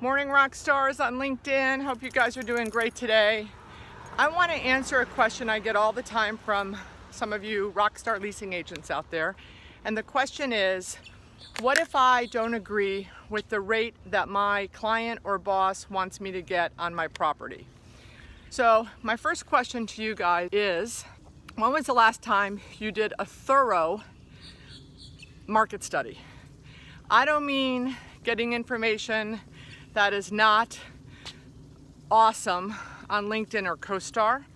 Morning rock stars on LinkedIn. Hope you guys are doing great today. I want to answer a question I get all the time from some of you rock star leasing agents out there. And the question is, what if I don't agree with the rate that my client or boss wants me to get on my property? So my first question to you guys is, when was the last time you did a thorough market study? I don't mean getting information that is not awesome on LinkedIn or CoStar.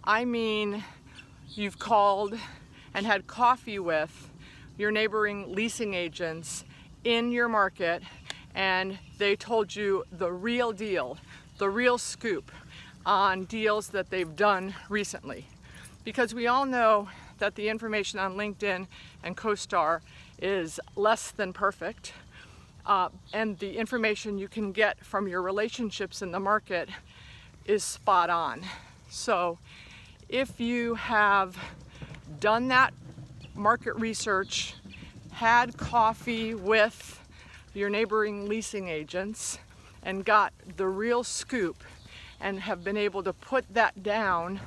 I mean you've called and had coffee with your neighboring leasing agents in your market and they told you the real deal, the real scoop on deals that they've done recently. Because we all know that the information on LinkedIn and CoStar is less than perfect. And the information you can get from your relationships in the market is spot on. So if you have done that market research, had coffee with your neighboring leasing agents and got the real scoop and have been able to put that down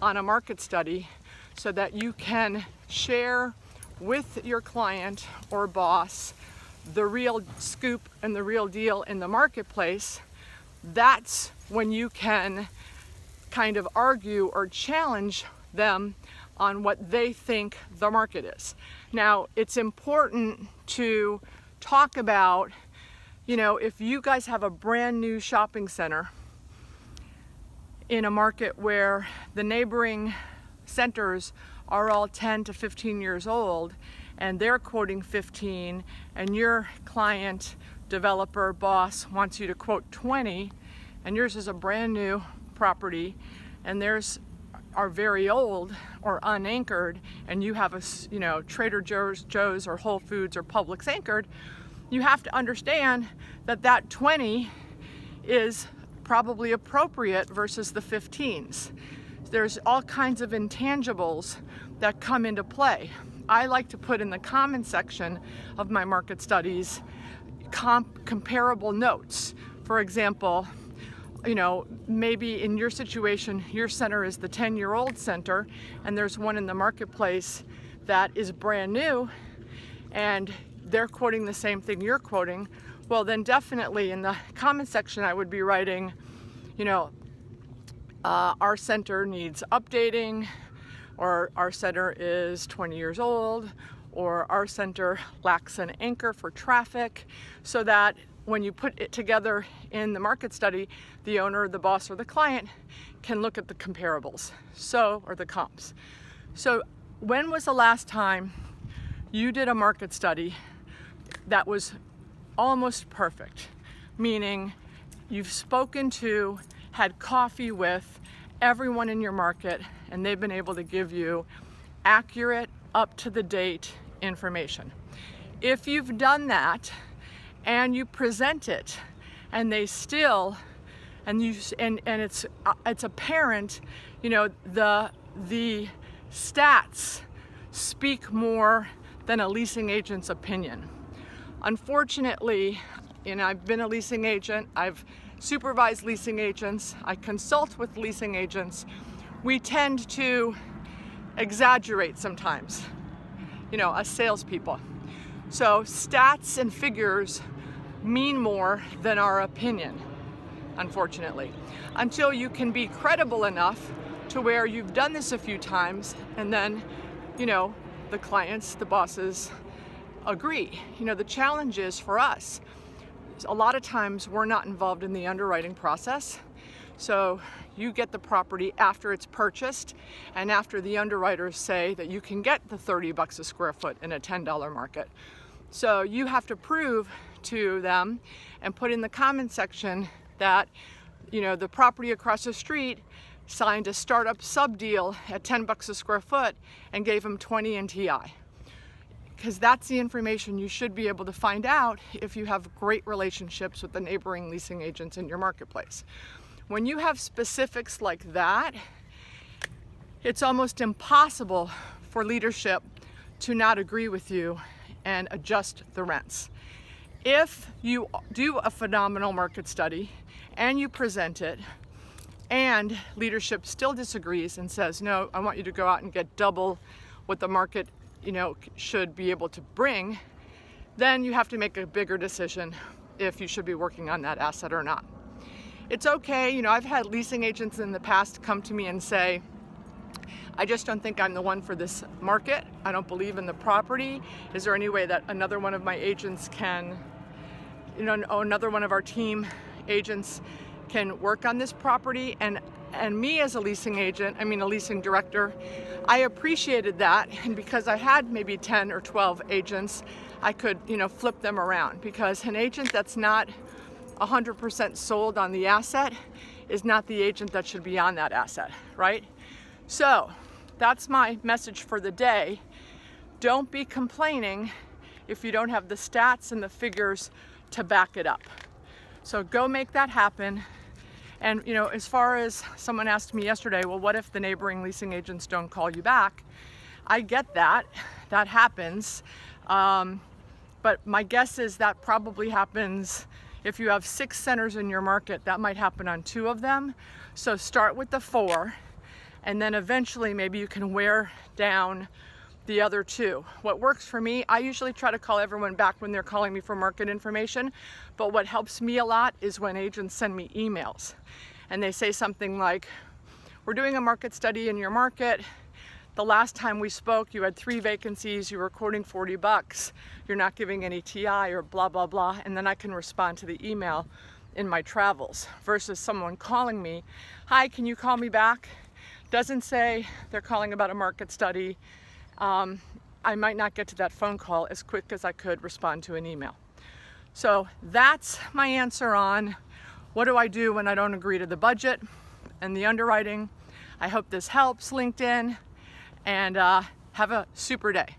on a market study so that you can share with your client or boss the real scoop and the real deal in the marketplace, that's when you can kind of argue or challenge them on what they think the market is. Now, it's important to talk about, if you guys have a brand new shopping center in a market where the neighboring centers are all 10 to 15 years old and they're quoting 15 and your client, developer, boss wants you to quote 20 and yours is a brand new property and theirs are very old or unanchored and you have a Trader Joe's or Whole Foods or Publix anchored, you have to understand that that 20 is probably appropriate versus the 15s. There's all kinds of intangibles that come into play. I like to put in the comment section of my market studies comparable notes. For example, maybe in your situation, your center is the 10-year-old center and there's one in the marketplace that is brand new and they're quoting the same thing you're quoting. Well, then definitely in the comment section, I would be writing, our center needs updating, or our center is 20 years old, or our center lacks an anchor for traffic, so that when you put it together in the market study, the owner, the boss, or the client can look at the comparables, or the comps. So when was the last time you did a market study that was almost perfect? Meaning you've spoken to, had coffee with everyone in your market and they've been able to give you accurate, up-to-the-date information. If you've done that and you present it and they still, and it's apparent, the stats speak more than a leasing agent's opinion. Unfortunately, I've been a leasing agent, I've supervised leasing agents, I consult with leasing agents. We tend to exaggerate sometimes, as salespeople. So stats and figures mean more than our opinion, unfortunately, until you can be credible enough to where you've done this a few times and then, the clients, the bosses agree. The challenge is for us, a lot of times we're not involved in the underwriting process. So you get the property after it's purchased and after the underwriters say that you can get the 30 bucks a square foot in a $10 market. So you have to prove to them and put in the comment section that, the property across the street signed a startup sub deal at 10 bucks a square foot and gave them 20 in TI. Because that's the information you should be able to find out if you have great relationships with the neighboring leasing agents in your marketplace. When you have specifics like that, it's almost impossible for leadership to not agree with you and adjust the rents. If you do a phenomenal market study and you present it and leadership still disagrees and says, no, I want you to go out and get double what the market, should be able to bring, then you have to make a bigger decision if you should be working on that asset or not. It's okay, I've had leasing agents in the past come to me and say, I just don't think I'm the one for this market. I don't believe in the property. Is there any way that another one of my agents can, another one of our team agents can work on this property? And me as a leasing agent, a leasing director, I appreciated that. And because I had maybe 10 or 12 agents, I could, flip them around, because an agent that's not 100% sold on the asset is not the agent that should be on that asset, right? So that's my message for the day. Don't be complaining if you don't have the stats and the figures to back it up. So go make that happen. And as far as someone asked me yesterday, well, what if the neighboring leasing agents don't call you back? I get that. That happens. But my guess is that probably happens if you have 6 centers in your market. That might happen on 2 of them. So start with the 4. And then eventually maybe you can wear down the other 2. What works for me, I usually try to call everyone back when they're calling me for market information, but what helps me a lot is when agents send me emails and they say something like, we're doing a market study in your market. The last time we spoke, you had 3 vacancies, you were quoting $40, you're not giving any TI or blah, blah, blah, and then I can respond to the email in my travels, versus someone calling me, hi, can you call me back? Doesn't say they're calling about a market study. I might not get to that phone call as quick as I could respond to an email. So that's my answer on what do I do when I don't agree to the budget and the underwriting. I hope this helps, LinkedIn, and have a super day.